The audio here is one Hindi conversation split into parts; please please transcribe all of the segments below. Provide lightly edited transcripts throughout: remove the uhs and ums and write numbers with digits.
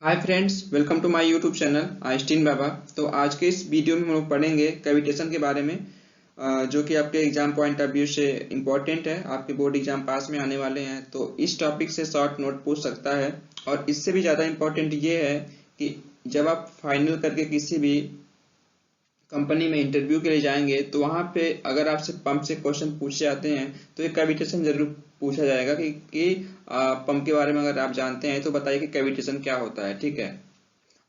Hi friends, welcome to my YouTube channel Einstein Baba. तो आज के इस वीडियो में हम लोग पढ़ेंगे कैविटेशन के बारे में, जो कि आपके एग्जाम पॉइंट ऑफ व्यू से इम्पोर्टेंट है। आपके बोर्ड एग्जाम पास में आने वाले हैं, तो इस टॉपिक से शॉर्ट नोट पूछ सकता है। और इससे भी ज़्यादा इम्पोर्टेंट ये है कि जब आप फाइनल करके किसी भी कंपनी में इंटरव्यू के लिए जाएंगे, तो वहां पे अगर आपसे पंप से क्वेश्चन पूछे जाते हैं तो एक कैविटेशन जरूर पूछा जाएगा कि पंप के बारे में अगर आप जानते हैं तो बताइए कि कैविटेशन क्या होता है, ठीक है,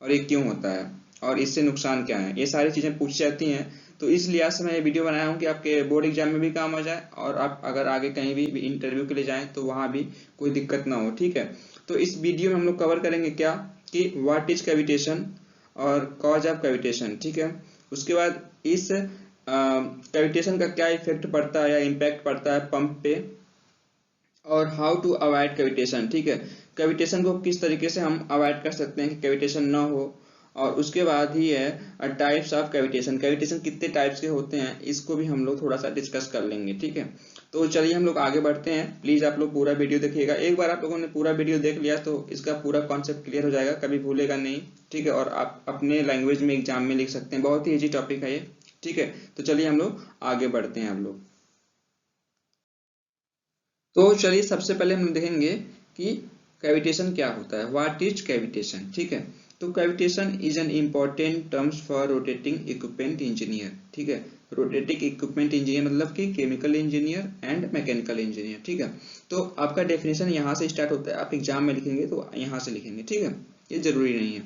और ये क्यों होता है और इससे नुकसान क्या है। ये सारी चीजें पूछी जाती हैं। तो इस लिहाज से मैं ये वीडियो बनाया हूँ कि आपके बोर्ड एग्जाम में भी काम आ जाए और आप अगर आगे कहीं भी इंटरव्यू के लिए जाएं तो वहां भी कोई दिक्कत ना हो, ठीक है। तो इस वीडियो में हम लोग कवर करेंगे क्या कि व्हाट इज कैविटेशन और कॉज ऑफ कैविटेशन, ठीक है। उसके बाद इस कैविटेशन का क्या इफेक्ट पड़ता है या इम्पैक्ट पड़ता है पंप पे, और हाउ टू अवॉइड कैविटेशन, ठीक है। कैविटेशन को किस तरीके से हम अवॉइड कर सकते हैं कि कैविटेशन ना हो। और उसके बाद ही है टाइप्स ऑफ कैविटेशन, कैविटेशन कितने टाइप्स के होते हैं इसको भी हम लोग थोड़ा सा डिस्कस कर लेंगे, ठीक है। तो चलिए हम लोग आगे बढ़ते हैं। प्लीज आप लोग पूरा वीडियो देखिएगा। एक बार आप लोगों ने पूरा वीडियो देख लिया तो इसका पूरा कॉन्सेप्ट क्लियर हो जाएगा, कभी भूलेगा नहीं, ठीक है। और आप अपने लैंग्वेज में एग्जाम में लिख सकते हैं। बहुत ही इजी टॉपिक है ये, ठीक है। तो चलिए हम लोग आगे बढ़ते हैं हम लोग। तो चलिए सबसे पहले हम देखेंगे कि कैविटेशन क्या होता है, व्हाट इज कैविटेशन, ठीक है। तो cavitation is an important terms for rotating equipment engineer, ठीक है। रोटेटिंग इक्विपमेंट इंजीनियर मतलब कि chemical engineer and mechanical engineer, ठीक है। तो आपका डेफिनेशन यहाँ से स्टार्ट होता है, आप एग्जाम में लिखेंगे तो यहाँ से लिखेंगे, ठीक है। ये जरूरी नहीं है।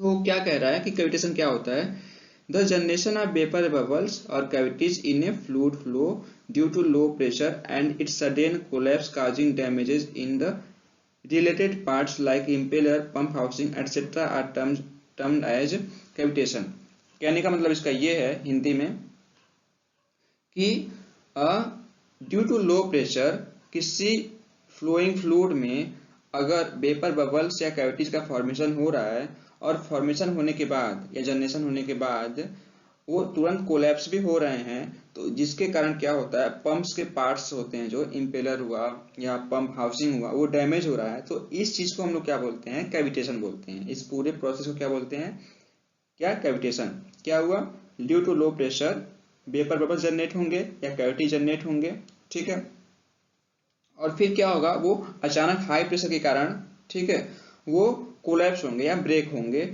तो क्या कह रहा है कि कैविटेशन क्या होता है। The generation of vapour bubbles और cavities in a fluid flow due to low pressure and its sudden collapse causing damages in the related parts like impeller, pump housing, etc. are termed as cavitation। कहने का मतलब इसका ये है हिंदी में कि ड्यू टू लो प्रेशर किसी फ्लोइंग फ्लूइड में अगर वेपर बबल्स या कैविटीज का फॉर्मेशन हो रहा है, और फॉर्मेशन होने के बाद या जनरेशन होने के बाद वो तुरंत कोलैप्स भी हो रहे हैं, तो जिसके कारण क्या होता है, पंप्स के पार्ट्स होते हैं, जो इम्पेलर हुआ या पंप हाउसिंग हुआ, वो डैमेज हो रहा है। तो इस चीज को हम लोग क्या बोलते हैं, कैविटेशन बोलते हैं। इस पूरे प्रोसेस को क्या बोलते हैं, क्या, कैविटेशन। क्या हुआ, due to low pressure vapour bubble generate होंगे या कैविटी जनरेट होंगे, ठीक है। और फिर क्या होगा, वो अचानक हाई प्रेशर के कारण, ठीक है, वो कोलैप्स होंगे या ब्रेक होंगे।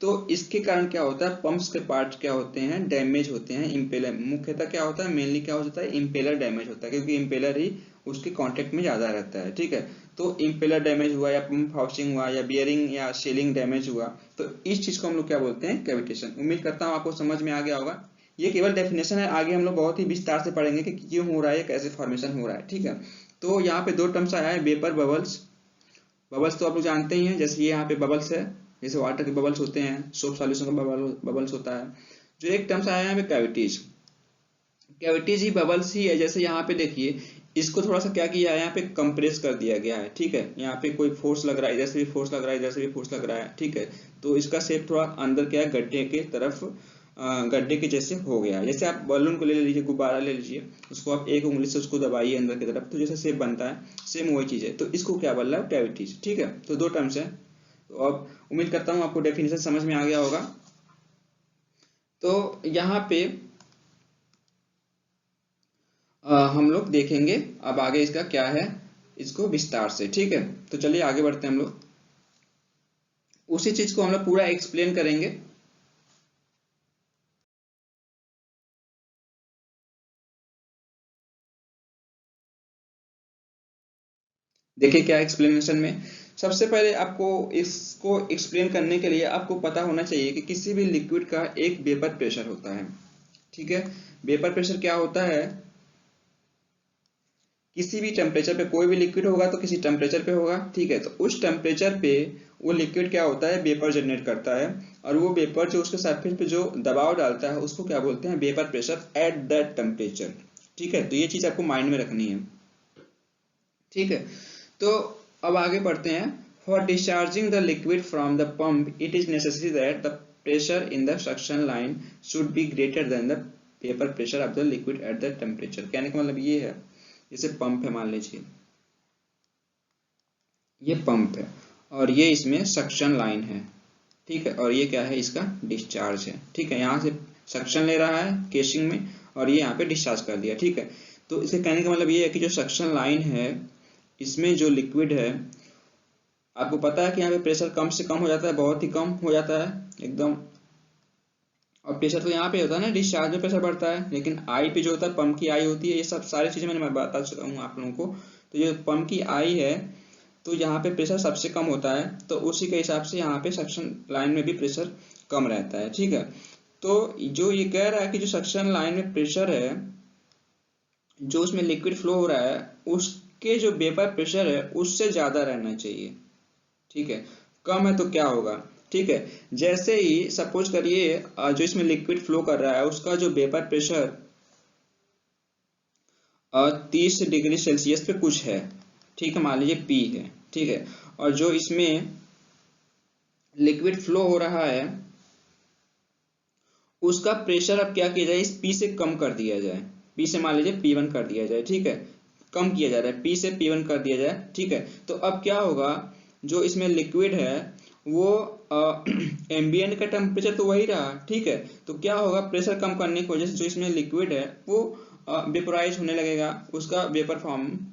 तो इसके कारण क्या होता है, पंप्स के पार्ट क्या होते हैं, डैमेज होते हैं। इम्पेलर मुख्यतः क्या होता है, मेनली क्या हो जाता है, इम्पेलर डैमेज होता है, क्योंकि इम्पेलर ही उसके कांटेक्ट में ज्यादा रहता है, ठीक है। तो इम्पेलर डैमेज हुआ या पंप हाउसिंग हुआ या बियरिंग या सीलिंग डैमेज हुआ, तो इस चीज को हम लोग क्या बोलते हैं, कैविटेशन। उम्मीद करता हूँ आपको समझ में आ गया होगा। ये केवल डेफिनेशन है, आगे हम लोग बहुत ही विस्तार से पढ़ेंगे कि क्यों हो रहा है, कैसे फॉर्मेशन हो रहा है, ठीक है। तो यहाँ पे दो टर्म्स आया है, वेपर बबल्स। बबल्स तो आप लोग जानते ही हैं, जैसे ये यहाँ पे बबल्स है, जैसे वाटर के बबल्स होते हैं, सोप सॉल्यूशन का बबल्स होता है। जो एक टर्म्स आया है यहाँ पे कैविटीज, कैविटीज ही बबल्स ही है। जैसे यहाँ पे देखिए, इसको थोड़ा सा क्या किया है, यहाँ पे कंप्रेस कर दिया गया है, ठीक है। यहाँ पे कोई फोर्स लग रहा है, इधर से भी फोर्स लग रहा है, इधर से भी फोर्स लग रहा है, ठीक है। तो इसका शेप थोड़ा अंदर क्या है, गड्ढे के तरफ, गड्ढे के जैसे हो गया है। जैसे आप बलून को ले लीजिए, गुब्बारा ले लीजिए, उसको आप एक उंगली से उसको दबाइए अंदर की तरफ, तो जैसे शेप बनता है, सेम वही चीज है। तो इसको क्या बोल रहा है, कैविटीज, ठीक है। तो दो टर्म्स है। तो अब उम्मीद करता हूँ आपको डेफिनेशन समझ में आ गया होगा। तो यहाँ पे हम लोग देखेंगे अब आगे इसका क्या है, इसको विस्तार से, ठीक है। तो चलिए आगे बढ़ते हैं हम लोग, उसी चीज को हम लोग पूरा एक्सप्लेन करेंगे। देखिए क्या एक्सप्लेनेशन में, सबसे पहले आपको इसको एक्सप्लेन करने के लिए आपको पता होना चाहिए कि किसी भी लिक्विड का एक वेपर प्रेशर होता है, ठीक है। वेपर प्रेशर क्या होता है, किसी भी टेम्परेचर पे, कोई भी लिक्विड होगा तो किसी टेम्परेचर पे होगा, ठीक है। तो उस टेम्परेचर पे वो लिक्विड क्या होता है, वेपर जनरेट करता है। और वो वेपर जो उसके सरफेस पे जो दबाव डालता है उसको क्या बोलते हैं, vapour pressure at that temperature, ठीक है। तो ये चीज आपको माइंड में रखनी है, ठीक है। तो अब आगे बढ़ते हैं। For discharging the liquid from the pump it is necessary that the pressure in the suction line should be greater than the vapour pressure of the liquid at the temperature. कहने का मतलब ये है, जैसे पंप है, मान लीजिए ये पंप है, और ये इसमें सक्शन लाइन है, ठीक है, और ये क्या है, इसका डिस्चार्ज है, ठीक है। यहाँ से सक्शन ले रहा है केसिंग में और ये यहाँ पे डिस्चार्ज कर दिया, ठीक है। तो इसे कहने का मतलब ये है कि जो सक्शन लाइन है इसमें जो लिक्विड है, आपको पता है कि यहाँ पे प्रेशर कम से कम हो जाता है, बहुत ही कम हो जाता है एकदम, और प्रेशर तो यहाँ पे होता है ना, डिस्चार्ज में प्रेशर बढ़ता है, लेकिन आई पे जो होता है, पंप की आई होती है, ये सब सारी चीजें मैंने बता चुका हूँ आप लोगों को। तो जो पंप की आई है तो यहाँ पे प्रेशर सबसे कम होता है, तो उसी के हिसाब से यहाँ पे सक्शन लाइन में भी प्रेशर कम रहता है, ठीक है। तो जो ये कह रहा है कि जो सक्शन लाइन में प्रेशर है, जो उसमें लिक्विड फ्लो हो रहा है, उसके जो वेपर प्रेशर है उससे ज्यादा रहना चाहिए, ठीक है। कम है तो क्या होगा, ठीक है। जैसे ही सपोज करिए जो इसमें लिक्विड फ्लो कर रहा है उसका जो वेपर प्रेशर 30 डिग्री सेल्सियस पे कुछ है, ठीक है, मान लीजिए P है, ठीक है। और जो इसमें लिक्विड फ्लो हो रहा है उसका प्रेशर अब क्या किया जाए, इस P से कम कर दिया जाए, P से मान लीजिए P1 कर दिया जाए, ठीक है, कम किया जा रहा है, P से P1 कर दिया जाए, ठीक है। तो अब क्या होगा, जो इसमें लिक्विड है वो एम्बिएंट का टेम्परेचर तो वही रहा, ठीक है। तो क्या होगा, प्रेशर कम करने की वजह से जो इसमें लिक्विड है वो वेपोराइज होने लगेगा, उसका वेपर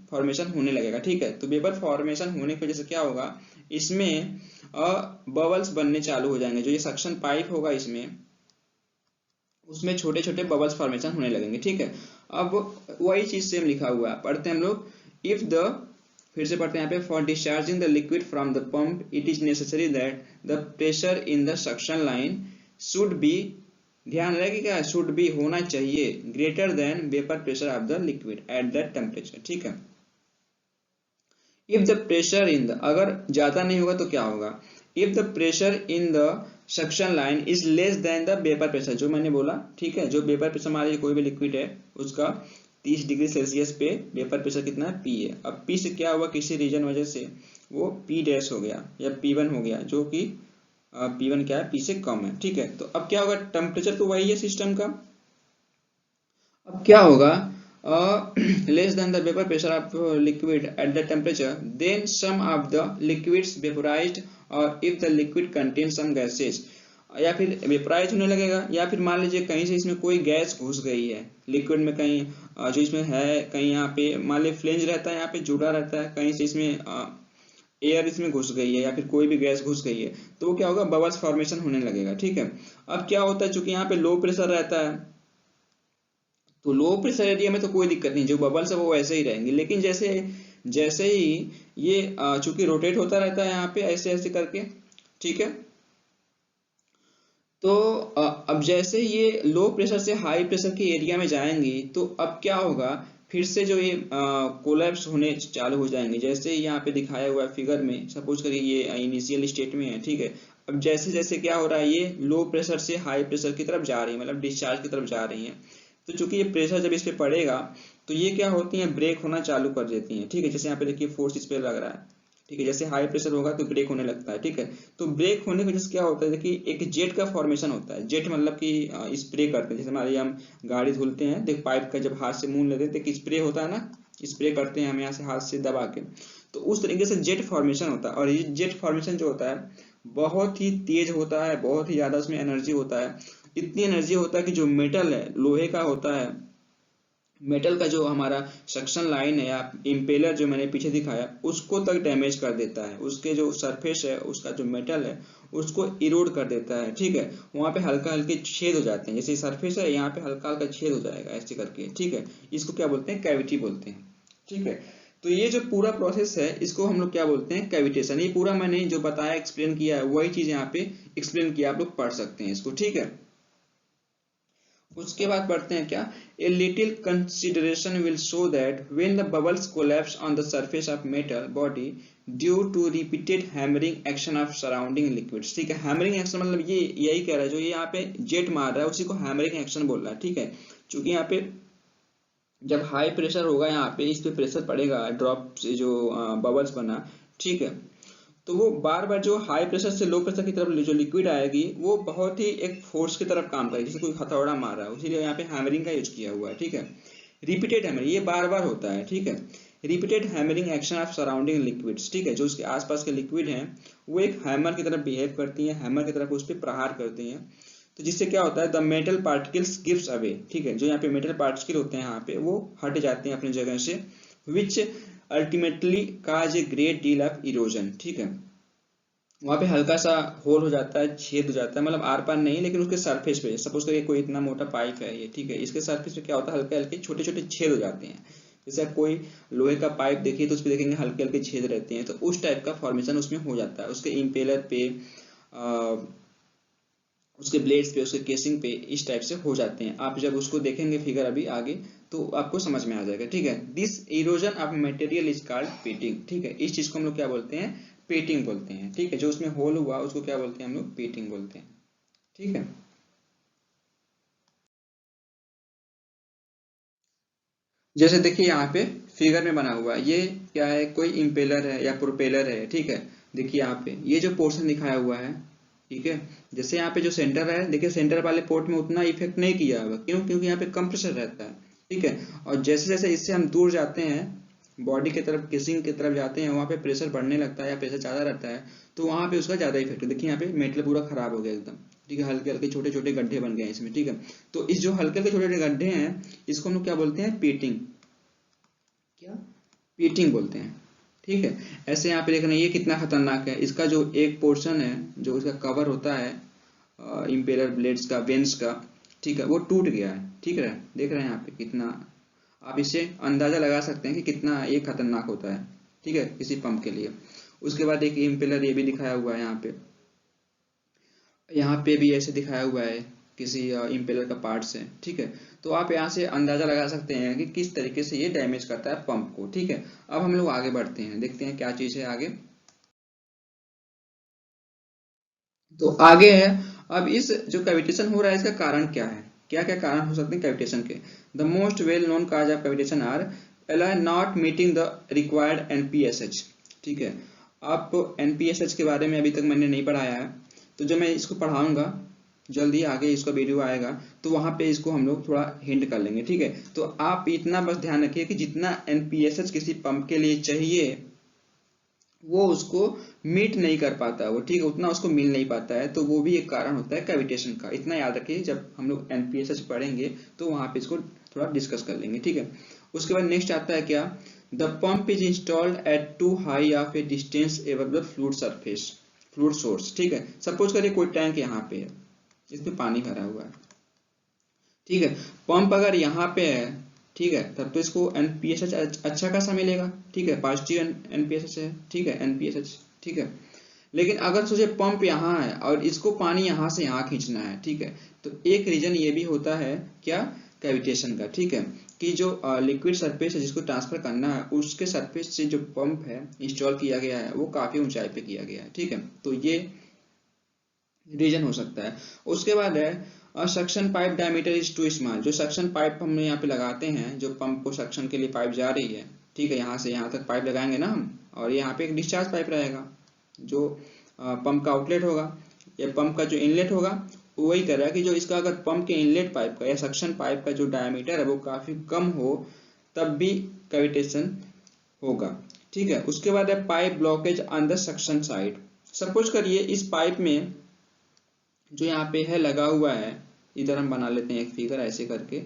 फॉर्मेशन होने लगेगा, ठीक है। तो वेपर फॉर्मेशन होने की वजह से क्या होगा, इसमें बबल्स बनने चालू हो जाएंगे, जो ये सक्शन पाइप होगा इसमें, उसमें छोटे छोटे बबल्स फॉर्मेशन होने लगेंगे, ठीक है। अब वही चीज सेम लिखा हुआ है, पढ़ते हैं हम लोग। इफ द, फिर से पढ़ते हैं यहाँ पे, for discharging the liquid from the pump it is necessary that the pressure in the suction line should be, ध्यान रहे कि क्या, शुड बी होना चाहिए, greater than vapour pressure of the liquid at that temperature, ठीक है। If the pressure in the, अगर ज्यादा नहीं होगा तो क्या होगा, if the pressure in the suction line is less than the vapour pressure, जो मैंने बोला, ठीक है, जो वेपर प्रेशर हमारे कोई भी लिक्विड है उसका 30 डिग्री सेल्सियस पे वेपर प्रेशर कितना है, P है। अब P से क्या हुआ, किसी रीजन वजह से वो P डैश हो गया या P1 हो गया, जो कि P1 क्या है, P से कम है, ठीक है। तो अब क्या होगा, टेम्परेचर तो वही है सिस्टम का, अब क्या होगा, less than the vapor pressure of liquid at the temperature, then some of the liquids vaporized, or if the liquid contains some gases, या फिर वेपराइज होने लगेगा, या फिर मान लीजिए कहीं से इसमें कोई गैस घुस गई है लिक्विड में, कहीं जो इसमें है, कहीं यहाँ पे मान लीजिए फ्लेंज रहता है, यहाँ पे जुड़ा रहता है, कहीं से इसमें एयर इसमें घुस गई है या फिर कोई भी गैस घुस गई है, तो वो क्या होगा, बबल्स फॉर्मेशन होने लगेगा, ठीक है। अब क्या होता है, चूंकि यहाँ पे लो प्रेशर रहता है, तो लो प्रेशर एरिया में तो कोई दिक्कत नहीं, जो बबल्स है वो वैसे ही रहेंगे, लेकिन जैसे जैसे ही ये चूंकि रोटेट होता रहता है यहाँ पे ऐसे ऐसे करके, ठीक है। तो अब जैसे ये लो प्रेशर से हाई प्रेशर के एरिया में जाएंगी तो अब क्या होगा, फिर से जो ये कोलैप्स होने चालू हो जाएंगे, जैसे यहाँ पे दिखाया हुआ है फिगर में, सपोज करिए ये इनिशियल स्टेट में है, ठीक है। अब जैसे जैसे क्या हो रहा है, ये लो प्रेशर से हाई प्रेशर की तरफ जा रही है, मतलब डिस्चार्ज की तरफ जा रही है। तो चूंकि ये प्रेशर जब इस पे पड़ेगा तो ये क्या होती है, ब्रेक होना चालू कर देती हैं, ठीक है। जैसे यहाँ पे देखिए फोर्स इस पे लग रहा है, ठीक है, जैसे हाई प्रेशर होगा तो ब्रेक होने लगता है, ठीक है। तो ब्रेक होने की वजह से क्या होता है, देखिए एक जेट का फॉर्मेशन होता है, जेट मतलब कि स्प्रे करते हैं, जैसे हमारे हम गाड़ी धुलते हैं, देख पाइप का जब हाथ से मुंह लेते हैं तो स्प्रे होता है ना, स्प्रे करते हैं हम यहाँ से हाथ से दबा के, तो उस तरीके से जेट फॉर्मेशन होता है। और ये जेट फॉर्मेशन जो होता है बहुत ही तेज होता है, बहुत ही ज्यादा उसमें एनर्जी होता है, इतनी एनर्जी होता है कि जो मेटल है, लोहे का होता है, मेटल का जो हमारा सक्शन लाइन है या इम्पेलर जो मैंने पीछे दिखाया उसको तक डैमेज कर देता है, उसके जो सरफेस है उसका जो मेटल है उसको इरोड कर देता है, ठीक है। वहां पे हल्का हल्के छेद हो जाते हैं, जैसे सरफेस है यहाँ पे हल्का हल्का छेद हो जाएगा ऐसे करके, ठीक है। इसको क्या बोलते हैं, कैविटी बोलते हैं, ठीक है। तो ये जो पूरा प्रोसेस है इसको हम लोग क्या बोलते हैं, कैविटेशन। ये पूरा मैंने जो बताया एक्सप्लेन किया है वही चीज यहाँ पे एक्सप्लेन किया, आप लोग पढ़ सकते हैं इसको, ठीक है। उसके बाद पढ़ते हैं क्या, a little consideration will show that when the bubbles collapse on the surface of metal body due to repeated hammering action of surrounding liquids, ठीक है। हैमरिंग एक्शन मतलब ये यही कह रहा है, जो ये यहाँ पे जेट मार रहा है उसी को हैमरिंग एक्शन बोल रहा है, ठीक है। क्योंकि यहाँ पे जब हाई प्रेशर होगा, यहाँ पे इस पे प्रेशर पड़ेगा, ड्रॉप से जो बबल्स बना, ठीक है, तो वो बार बार जो हाई प्रेशर से लो प्रेशर की तरफ जो लिक्विड आएगी वो बहुत ही एक फोर्स की तरफ काम करेगी, जैसे कोई हथौड़ा मार रहा है, इसीलिए यहाँ पे हैमरिंग का यूज किया हुआ है, ठीक है। रिपीटेड हैमरिंग, ये बार बार होता है, ठीक है। Repeated hammering action of surrounding liquids, ठीक है, जो उसके आसपास के लिक्विड हैं वो एक हैमर की तरह बिहेव करती हैं, हैमर की तरह उस पर प्रहार करती हैं। तो जिससे क्या होता है, the metal particles gives away, ठीक है, जो यहाँ पे मेटल पार्टिकल होते हैं यहाँ पे वो हट जाते हैं अपनी जगह से, which ultimately cause a great deal of erosion, ठीक है, वहां पे हल्का सा होल हो जाता है, छेद हो जाता है, मतलब आर पार नहीं लेकिन उसके सरफेस पे, सपोज करिए कोई इतना मोटा पाइप है ये, ठीक है, इसके सरफेस पे क्या होता है, हल्के हल्के छोटे छोटे छेद हो जाते हैं। जैसे आप कोई लोहे का पाइप देखिए तो उस पर देखेंगे हल्के हल्के छेद रहते हैं, तो उस टाइप का फॉर्मेशन उसमें हो जाता है, उसके इम्पेलर पे, उसके ब्लेड्स पे, उसके केसिंग पे इस टाइप से हो जाते हैं। आप जब उसको देखेंगे फिगर अभी आगे तो आपको समझ में आ जाएगा, ठीक है। This erosion of material is called painting, ठीक है, इस चीज को हम लोग क्या बोलते हैं, पेटिंग बोलते हैं, ठीक है, जो उसमें होल हुआ उसको क्या बोलते हैं हम लोग, पेटिंग बोलते हैं, ठीक है। जैसे देखिए यहाँ पे फिगर में बना हुआ है, ये क्या है, कोई इम्पेलर है या प्रोपेलर है, ठीक है। देखिए यहाँ पे ये जो पोर्शन दिखाया हुआ है, ठीक है, जैसे यहाँ पे जो सेंटर है, देखिए सेंटर वाले पोर्ट में उतना इफेक्ट नहीं किया हुआ, क्यों, क्योंकि यहाँ पे कम प्रेशर रहता है, ठीक है। और जैसे जैसे इससे हम दूर जाते हैं, बॉडी की तरफ, केसिंग की तरफ जाते हैं, वहाँ पे प्रेशर बढ़ने लगता है या प्रेशर ज्यादा रहता है, तो वहाँ पे उसका ज्यादा इफेक्ट है। देखिए यहाँ पे मेटल पूरा खराब हो गया एकदम, ठीक है, हल्के हल्के छोटे छोटे गड्ढे बन गए हैं इसमें, ठीक है। तो इस जो हल्के हल्के छोटे छोटे गड्ढे हैं इसको हम लोग क्या बोलते हैं, पेटिंग, क्या, पेटिंग बोलते हैं, ठीक है। ऐसे यहाँ पे देखना ये कितना खतरनाक है, इसका जो एक पोर्शन है, जो इसका कवर होता है इम्पेलर ब्लेड्स का, वेंस का, ठीक है, वो टूट गया है, ठीक है, देख रहे हैं यहाँ पे कितना, आप इससे अंदाजा लगा सकते हैं कि कितना ये खतरनाक होता है, ठीक है, किसी पंप के लिए। उसके बाद एक इम्पेलर ये भी दिखाया हुआ है यहाँ पे भी ऐसे दिखाया हुआ है किसी इम्पेलर का पार्ट से, ठीक है। तो आप यहाँ से अंदाजा लगा सकते हैं कि किस तरीके से ये डैमेज करता है पंप को, ठीक है। अब हम लोग आगे बढ़ते हैं, देखते हैं क्या चीज है आगे। तो आगे है, अब इस जो कैविटेशन हो रहा है इसका कारण क्या है, क्या क्या कारण हो सकते हैं कैविटेशन के। The most well known cause of cavitation R L not meeting the required NPSH, ठीक है। आपको एनपीएसएच के बारे में अभी तक मैंने नहीं पढ़ाया है, तो जब मैं इसको पढ़ाऊंगा जल्दी आगे इसका वीडियो आएगा तो वहां पे इसको हम लोग थोड़ा हिंट कर लेंगे, ठीक है। तो आप इतना बस ध्यान रखिए कि जितना एनपीएसएच किसी पंप के लिए चाहिए वो उसको मीट नहीं कर पाता वो, ठीक है, उतना उसको मिल नहीं पाता है, तो वो भी एक कारण होता है कैविटेशन का। इतना याद रखिए, जब हम लोग एनपीएसएच पढ़ेंगे तो वहां पे इसको थोड़ा डिस्कस कर लेंगे, ठीक है। उसके बाद नेक्स्ट आता है क्या, the pump is installed at too high of a distance ever the fluid surface, fluid source, ठीक है। सपोज करिए कोई टैंक यहाँ पे है, इसमें पानी भरा हुआ है, ठीक है। पंप अगर यहाँ पे है, ठीक है, तब तो इसको एनपीएसएच अच्छा खासा मिलेगा, ठीक है, पॉजिटिव एनपीएसएच है, ठीक है, एनपीएसएच, ठीक है। लेकिन अगर सोचे पंप यहाँ है और इसको पानी यहाँ से यहाँ खींचना है, ठीक है, तो एक रीजन ये भी होता है क्या, कैविटेशन का, ठीक है, कि जो लिक्विड सरफेस है जिसको ट्रांसफर करना है उसके सरफेस से जो पंप है इंस्टॉल किया गया है वो काफी ऊंचाई पे किया गया है, ठीक है। तो ये रीजन हो सकता है। उसके बाद है suction pipe diameter is too small, जो सक्शन पाइप हम यहाँ पे लगाते हैं, जो पंप को सक्शन के लिए पाइप जा रही है, ठीक है, यहाँ से यहाँ तक पाइप लगाएंगे ना हम, और यहाँ पे एक डिस्चार्ज पाइप रहेगा जो पंप का आउटलेट होगा या पंप का जो इनलेट होगा, वही कर रहा है कि जो इसका अगर पंप के इनलेट पाइप का या सक्शन पाइप का जो डायमीटर है वो काफी कम हो तब भी कैविटेशन होगा, ठीक है। उसके बाद है pipe blockage on the suction side. Suppose करिए इस पाइप में जो यहाँ पे है लगा हुआ है, इधर हम बना लेते हैं एक फिगर ऐसे करके,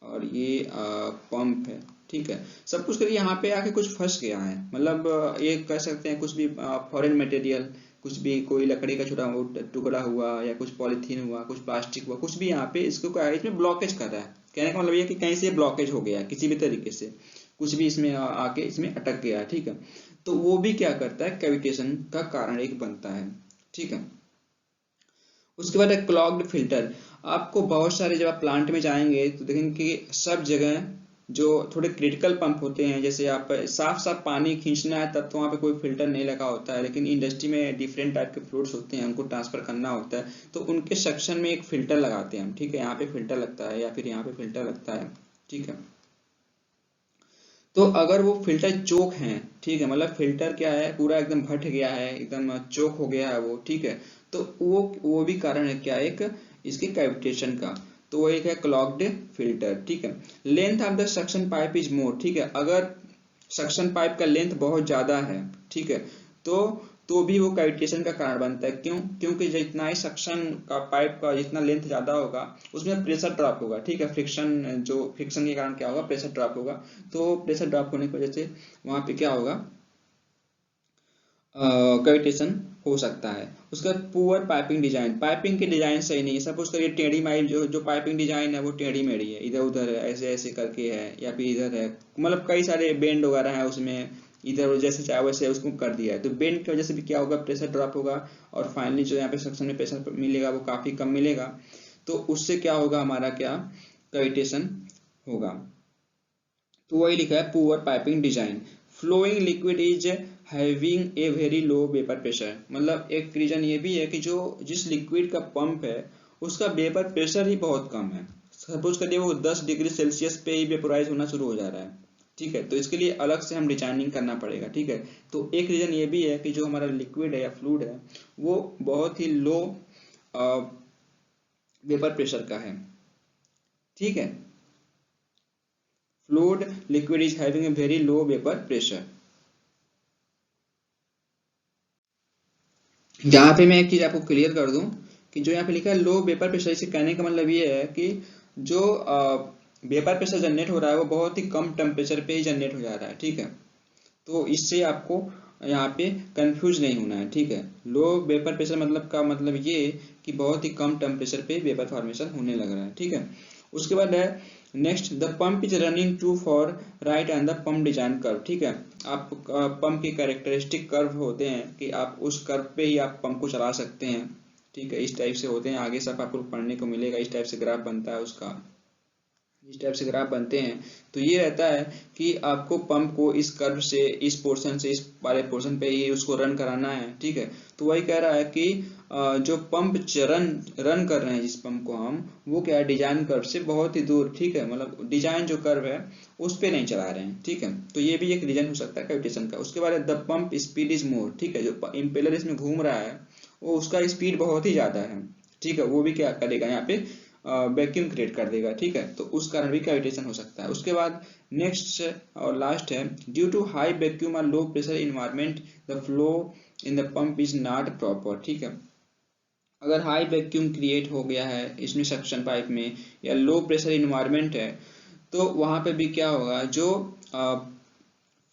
और ये पंप है, ठीक है। सब कुछ करिए यहाँ पे आके कुछ फंस गया है, मतलब ये कह सकते हैं कुछ भी फॉरेन मटेरियल, कुछ भी कोई लकड़ी का छोटा टुकड़ा हुआ या कुछ पॉलीथीन हुआ, कुछ प्लास्टिक हुआ, कुछ भी यहाँ पे इसको क्या है, इसमें ब्लॉकेज कर रहा है। कहने का मतलब ये कि कहीं से ब्लॉकेज हो गया है किसी भी तरीके से, कुछ भी इसमें आके इसमें अटक गया है, ठीक है। तो वो भी क्या करता है, कैविटेशन का कारण एक बनता है, ठीक है। उसके बाद है क्लॉग्ड फिल्टर। आपको बहुत सारे, जब आप प्लांट में जाएंगे तो देखेंगे कि सब जगह जो थोड़े क्रिटिकल पंप होते हैं, जैसे आप साफ साफ पानी खींचना है तब तो वहाँ पे कोई फिल्टर नहीं लगा होता है, लेकिन इंडस्ट्री में डिफरेंट टाइप के फ्लूइड्स होते हैं उनको ट्रांसफर करना होता है, तो उनके सेक्शन में एक फिल्टर लगाते हैं हम, ठीक है, यहाँ पे फिल्टर लगता है या फिर यहाँ पे फिल्टर लगता है, ठीक है। तो अगर वो फिल्टर चोक है, ठीक है, मतलब फिल्टर क्या है, पूरा एकदम भट गया है, एकदम चोक हो गया है वो, ठीक है, तो वो भी कारण है क्या, एक इसके कैविटेशन का। तो वो एक है क्लॉग्ड फिल्टर, ठीक है। Length of the suction pipe is more, ठीक है, अगर सक्शन पाइप का लेंथ बहुत ज्यादा है, ठीक है, तो भी वो कैविटेशन का कारण बनता है। क्यों? क्योंकि जितना ही सक्शन का पाइप का जितना लेंथ ज्यादा होगा उसमें प्रेशर ड्रॉप होगा, ठीक है, फ्रिक्शन के कारण क्या होगा, प्रेशर ड्रॉप होगा। तो प्रेशर ड्रॉप होने की वजह से वहां पे क्या होगा, कैविटेशन हो सकता है। उसका पुअर पाइपिंग डिजाइन, पाइपिंग की डिजाइन सही नहीं है। सपोज करिए टेढ़ी माइल जो पाइपिंग डिजाइन है वो टेढ़ी मेढ़ी है, इधर उधर है, ऐसे ऐसे करके है, या फिर इधर है, मतलब कई सारे बेंड वगैरह है उसमें, इधर उधर जैसे चाहे वैसे उसको कर दिया है। तो बेंड की वजह से भी क्या होगा, प्रेशर ड्रॉप होगा, और फाइनली जो यहाँ पे सक्शन में प्रेशर मिलेगा वो काफी कम मिलेगा। तो उससे क्या होगा, हमारा क्या कैविटेशन होगा। तो वही लिखा है poor piping design. Flowing liquid is having a very low vapour pressure, मतलब एक रीजन ये भी है कि जो जिस लिक्विड का पंप है उसका वेपर प्रेशर ही बहुत कम है। सपोज करिए वो 10 डिग्री सेल्सियस पे ही वेपोराइज होना शुरू हो जा रहा है, ठीक है, तो इसके लिए अलग से हम डिजाइनिंग करना पड़ेगा, ठीक है। तो एक रीजन ये भी है कि जो हमारा लिक्विड है या फ्लूइड है वो बहुत ही लो वेपर प्रेशर का है, ठीक है। Fluid liquid is having a very low vapour pressure. यहाँ पे मैं एक चीज आपको क्लियर कर दूं कि जो यहाँ पे लिखा है लो वेपर प्रेशर, इसे कहने का मतलब ये है कि जो वेपर प्रेशर जनरेट हो रहा है वो बहुत ही कम टेम्परेचर पे ही जनरेट हो जा रहा है, ठीक है। तो इससे आपको यहाँ पे कंफ्यूज नहीं होना है, ठीक है। लो वेपर प्रेशर मतलब का मतलब ये कि बहुत ही कम टेम्परेचर पे वेपर फॉर्मेशन होने लग रहा है, ठीक है। उसके बाद है next, the pump is running too far right and the pump design curve, ठीक है। आप पंप के कैरेक्टरिस्टिक कर्व होते हैं कि आप उस कर्व पे ही आप पंप को चला सकते हैं, ठीक है। इस टाइप से होते हैं, आगे सब आपको पढ़ने को मिलेगा, इस टाइप से ग्राफ बनता है उसका, इस टाइप से ग्राफ बनते हैं। तो ये रहता है कि आपको पंप को इस कर्व से, इस पोर्शन से, इस वाले पोर्शन पे ही उसको रन कराना है, ठीक है। तो वही कह रहा है कि जो पंप रन कर रहे हैं जिस पंप को हम, वो क्या है, डिजाइन कर्व से बहुत ही दूर, ठीक है, मतलब डिजाइन जो कर्व है उस पे नहीं चला रहे हैं, ठीक है। तो ये भी एक रीजन हो सकता है कैविटेशन का। उसके बाद the pump speed is more, ठीक है, जो इम्पेलर इसमें घूम रहा है वो उसका स्पीड बहुत ही ज्यादा है, ठीक है। वो भी क्या करेगा, यहाँ पे वैक्यूम क्रिएट कर देगा, ठीक है। तो उस कारण भी कैविटेशन हो सकता है। उसके बाद नेक्स्ट और लास्ट है, ड्यू टू हाई वैक्यूम और low pressure environment the flow in the pump is not proper, ठीक है। अगर हाई वैक्यूम क्रिएट हो गया है इसमें सक्शन पाइप में, या लो प्रेशर इन्वायरमेंट है, तो वहां पे भी क्या होगा, जो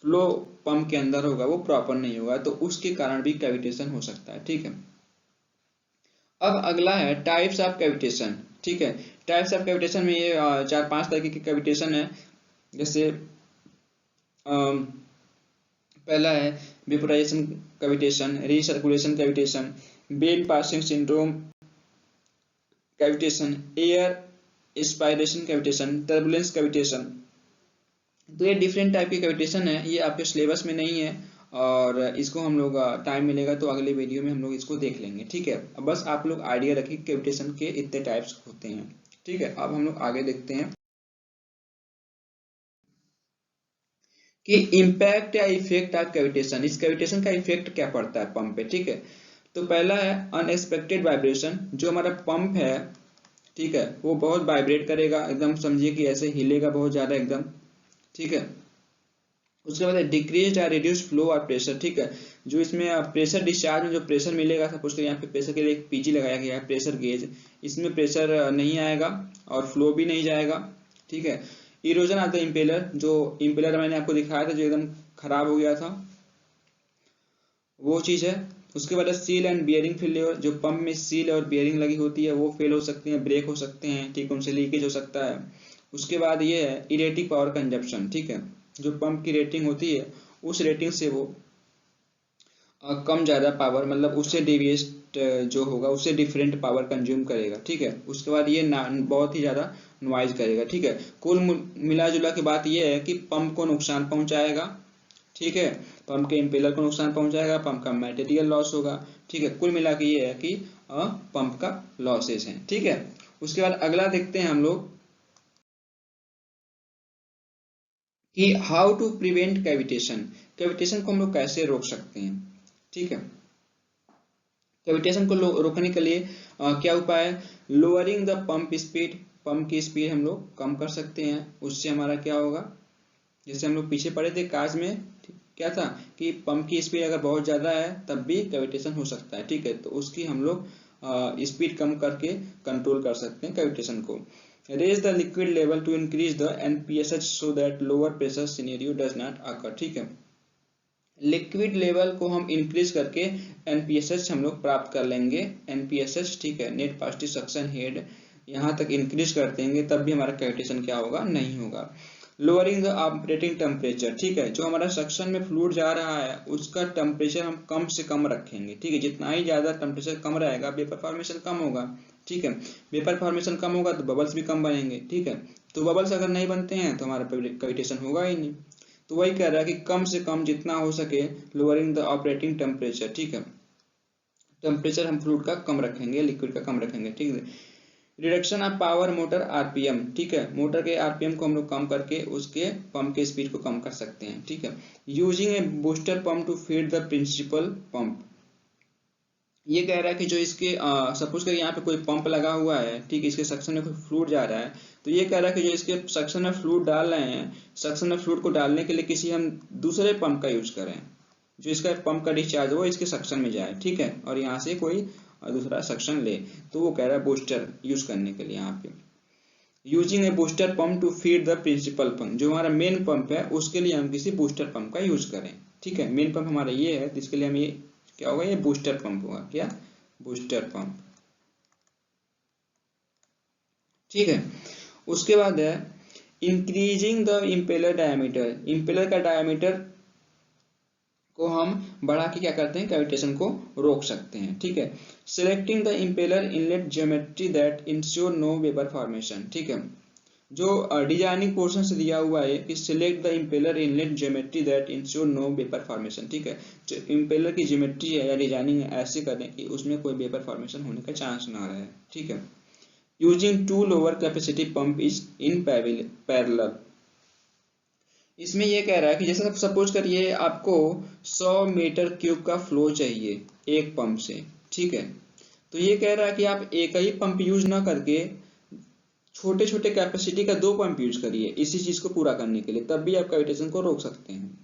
फ्लो पंप के अंदर होगा वो प्रॉपर नहीं होगा, तो उसके कारण भी कैविटेशन हो सकता है, ठीक है। अब अगला है टाइप्स ऑफ कैविटेशन, ठीक है। टाइप्स ऑफ कैविटेशन में ये 4-5 तरह की कैविटेशन है। जैसे पहला है वेपोराइजेशन कैविटेशन, रिसर्कुलेशन कैविटेशन, बेल passing syndrome cavitation, air aspiration cavitation, turbulence cavitation. तो ये डिफरेंट टाइप की कैविटेशन है, ये आपके सिलेबस में नहीं है, और इसको हम लोग टाइम मिलेगा तो अगले वीडियो में हम लोग इसको देख लेंगे, ठीक है। अब बस आप लोग आइडिया रखिए कैविटेशन के इतने टाइप्स होते हैं, ठीक है। अब हम लोग आगे देखते हैं कि इम्पैक्ट या इफेक्ट ऑफ कैविटेशन, इस कैविटेशन का इफेक्ट क्या पड़ता है पंप पे, ठीक है। तो पहला है अनएक्सपेक्टेड वाइब्रेशन, जो हमारा पंप है, ठीक है, वो बहुत वाइब्रेट करेगा, एकदम समझिए कि ऐसे हिलेगा बहुत ज्यादा एकदम, ठीक है। उसके बाद डिक्रीज या रिड्यूस फ्लो और प्रेशर, ठीक है। जो इसमें प्रेशर डिस्चार्ज में जो प्रेशर मिलेगा, सपोज करिए यहाँ पे प्रेशर के लिए एक पीजी लगाया गया है, प्रेशर गेज, इसमें प्रेशर नहीं आएगा और फ्लो भी नहीं जाएगा, ठीक है। इरोजन ऑफ द इम्पेलर, जो इम्पेलर मैंने आपको दिखाया था जो एकदम खराब हो गया था, वो चीज है। उसके बाद सील एंड बियरिंग फेलियर, जो पंप में सील और बियरिंग लगी होती है वो फेल हो सकती है, ब्रेक हो सकते हैं, ठीक है, उनसे लीकेज हो सकता है। उसके बाद ये है इरेटिक पावर कंजप्शन, ठीक है, जो पंप की रेटिंग होती है उस रेटिंग से वो कम ज्यादा पावर, मतलब उससे डेविएट जो होगा उससे डिफरेंट पावर कंज्यूम करेगा, ठीक है। उसके बाद ये बहुत ही ज्यादा नॉइज करेगा, ठीक है। कुल मिला जुला के बात ये है कि पंप को नुकसान पहुंचाएगा, ठीक है, पंप के इम्पेलर को नुकसान पहुंचाएगा, पंप का मटेरियल लॉस होगा, ठीक है। कुल मिला के ये है कि पंप का लॉसेस है, ठीक है। उसके बाद अगला देखते हैं हम लोग कि how to prevent cavitation, cavitation को हम लोग कैसे रोक सकते हैं, ठीक है। कैविटेशन को रोकने के लिए क्या उपाय है, lowering the pump speed, pump की स्पीड हम लोग कम कर सकते हैं, उससे हमारा क्या होगा, जैसे हम लोग पीछे पढ़े थे काज में, क्या था कि पंप की स्पीड अगर बहुत ज़्यादा है तब भी कैविटेशन हो सकता है, ठीक है। तो उसकी हम लोग स्पीड कम करके कंट्रोल कर सकते हैं कैविटेशन को। Raise the liquid level to increase the NPSH so that lower pressure scenario does not occur, ठीक है। लिक्विड लेवल को हम इंक्रीज करके एनपीएसएच हम लोग प्राप्त कर लेंगे, एनपीएसएच, ठीक है, नेट पॉजिटिव सक्शन हेड, यहाँ तक इंक्रीज कर देंगे तब भी हमारा कैविटेशन क्या होगा, नहीं होगा। लोअरिंग द ऑपरेटिंग टेम्परेचर, ठीक है, जो हमारा सक्शन में फ्लूइड जा रहा है उसका टेम्परेचर हम कम से कम रखेंगे, ठीक है। जितना ही ज्यादा टेम्परेचर कम रहेगा वेपर फॉर्मेशन कम होगा, ठीक है। वेपर फॉर्मेशन कम होगा तो बबल्स भी कम बनेंगे, ठीक है। तो बबल्स अगर नहीं बनते हैं तो हमारा कैविटेशन होगा ही नहीं। तो वही कह रहा है कि कम से कम जितना हो सके लोअरिंग द ऑपरेटिंग टेम्परेचर, ठीक है, टेम्परेचर हम फ्लूइड का कम रखेंगे, लिक्विड का कम रखेंगे, ठीक है। Reduction of power motor RPM, ठीक है, मोटर के आरपीएम को हम लोग कम करके उसके पंप के स्पीड को कम कर सकते हैं, ठीक है। Using a booster pump to feed the principal pump, ये कह रहा है कि जो इसके सपोज करिए यहाँ पे कोई पंप लगा हुआ है, ठीक है, इसके सक्शन में कोई फ्लूइड जा रहा है, तो ये कह रहा है कि जो इसके सक्शन में फ्लूइड डाल रहे हैं, सक्शन में फ्लूइड को डालने के लिए किसी हम दूसरे पंप का यूज करें, जो इसका पंप का डिस्चार्ज हो इसके सक्शन में जाए, ठीक है, और यहाँ से कोई दूसरा सक्शन ले, तो वो कह रहा है बूस्टर यूज करने के लिए यहाँ पे। Using a booster pump to feed the principal pump, जो हमारा मेन पंप है उसके लिए हम किसी बूस्टर पंप का यूज करें, ठीक है। मेन पंप हमारा ये है, इसके लिए हम ये क्या होगा, ये बूस्टर पंप होगा, क्या, बूस्टर पंप, ठीक है। उसके बाद है increasing the impeller diameter, impeller का डायमीटर को हम बढ़ा के क्या करते हैं, कैविटेशन को रोक सकते हैं, ठीक है। Selecting the impeller inlet geometry that ensure no vapour formation, ठीक है, जो डिजाइनिंग पोर्शन से दिया हुआ है कि select the impeller inlet geometry that ensure no vapour formation, ठीक है। जो इम्पेलर की ज्योमेट्री है या डिजाइनिंग ऐसे करें कि उसमें कोई वेपर फॉर्मेशन होने का चांस ना रहे, ठीक है। Using two lower capacity pump is in parallel, इसमें ये कह रहा है कि जैसे सपोज करिए आपको 100 मीटर क्यूब का फ्लो चाहिए एक पंप से, ठीक है। तो ये कह रहा है कि आप एक ही पंप यूज ना करके छोटे छोटे कैपेसिटी का 2 पंप यूज करिए इसी चीज को पूरा करने के लिए, तब भी आप कैविटेशन को रोक सकते हैं,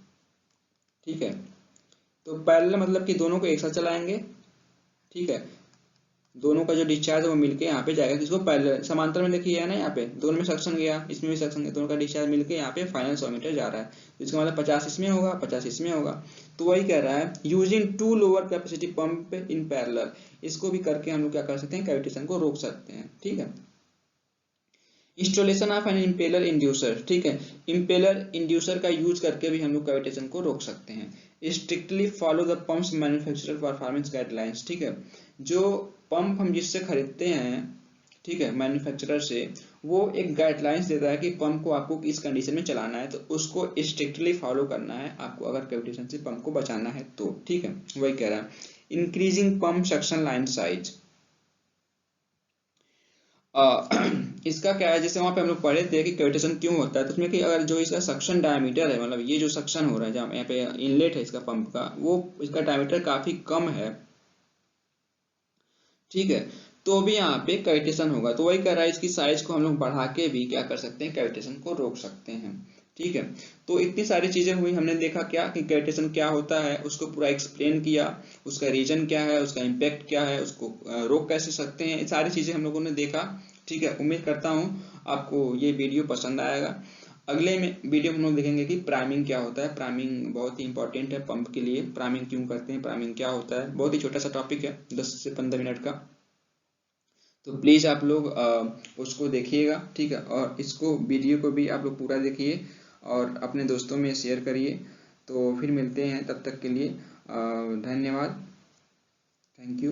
ठीक है। तो पैरेलल मतलब कि दोनों को एक साथ चलाएंगे, ठीक है, दोनों का जो डिस्चार्ज है वो मिलके यहाँ पे जाएगा, जिसको पैरेलल समांतर में देखिए है ना, यहाँ पे दोनों में सक्शन गया, इसमें भी सक्शन गया, दोनों का डिस्चार्ज मिलके यहाँ पे फाइनल 100 मीटर जा रहा है, तो इसका मतलब 50 इसमें होगा 50 इसमें होगा। तो वही कह रहा है using two lower capacity pump in parallel, इसको भी करके हम लोग क्या कर सकते हैं, कैविटेशन को रोक सकते हैं, ठीक है। Installation of an impeller inducer, ठीक है, इम्पेलर इंड्यूसर का यूज करके भी हम लोग कैविटेशन को रोक सकते हैं। Strictly follow the pumps manufacturer performance guidelines, ठीक है, जो पंप हम जिससे खरीदते हैं, ठीक है, मैन्युफैक्चरर से, वो एक गाइडलाइंस देता है कि पंप को आपको इस कंडीशन में चलाना है, तो उसको स्ट्रिक्टली फॉलो करना है आपको अगर कैविटेशन से पंप को बचाना है तो, ठीक है। वही कह रहा है increasing pump suction line size, इसका क्या है, जैसे वहां पे हम लोग पढ़े थे कि कैविटेशन क्यों होता है, तो उसमें कि अगर जो इसका सक्शन डायमीटर है, मतलब ये जो सक्शन हो रहा है जहाँ यहाँ पे इनलेट है इसका पंप का, वो इसका डायमीटर काफी कम है, ठीक है, तो भी यहाँ पे कैविटेशन होगा। तो वही कह रहा है इसकी साइज को हम लोग बढ़ा के भी क्या कर सकते हैं, कैविटेशन को रोक सकते हैं, ठीक है। तो इतनी सारी चीजें हुई, हमने देखा क्या कि कैविटेशन क्या होता है, उसको पूरा एक्सप्लेन किया, उसका रीजन क्या है, उसका इम्पैक्ट क्या है, उसको रोक कैसे सकते हैं, ये सारी चीजें हम लोगों ने देखा, ठीक है। उम्मीद करता हूँ आपको ये वीडियो पसंद आएगा। अगले में वीडियो में हम लोग देखेंगे कि प्राइमिंग क्या होता है, प्राइमिंग बहुत ही इंपॉर्टेंट है पंप के लिए, प्राइमिंग क्यों करते हैं, प्राइमिंग क्या होता है, बहुत ही छोटा सा टॉपिक है 10 से 15 मिनट का, तो प्लीज आप लोग उसको देखिएगा, ठीक है, और इसको वीडियो को भी आप लोग पूरा देखिए और अपने दोस्तों में शेयर करिए। तो फिर मिलते हैं, तब तक के लिए धन्यवाद, थैंक यू।